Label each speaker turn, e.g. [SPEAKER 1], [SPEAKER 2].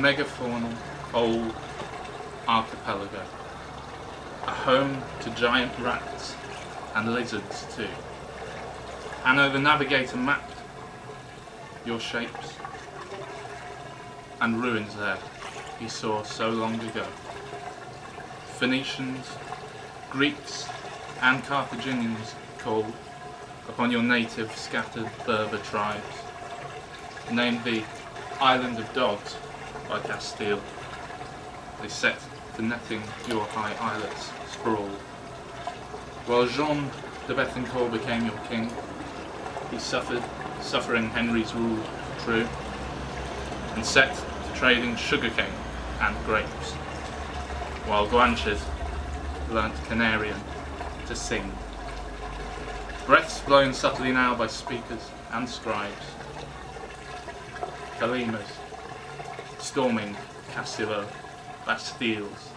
[SPEAKER 1] megafaunal old archipelago, a home to giant rats and lizards too. And the navigator mapped your shapes and ruins there he saw so long ago. Phoenicians, Greeks and Carthaginians called upon your native scattered Berber tribes, named the Island of Dogs by Castile. They set to netting your high islets sprawled. While Jean de Bethencourt became your king, he suffering Henry's rule true, and set to trading sugarcane and grapes, while Guanches learnt Canarian to sing. Breaths blown subtly now by speakers and scribes, Kalimas storming Castillo, Bastilles,